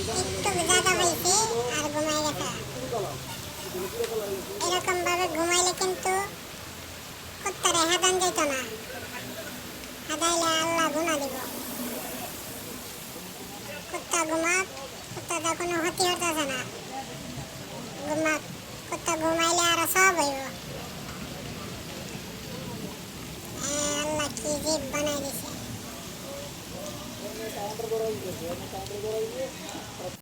একটু জায়গা পাইছে আর ঘুমাই গেছে। এরকম ভাবে ঘুমাইলে কিন্তু কুত্তারে হাদান যেত না, হাদাইলে আল্লাহ গুনাহ দিব। কুত্তা ঘুমাক, কুত্তা কোনো ক্ষতি হতেছে না, ঘুমাক। কুত্তা ঘুমাইলে আরো সব হইব। আল্লাহ কি জীব বানাই দিছে।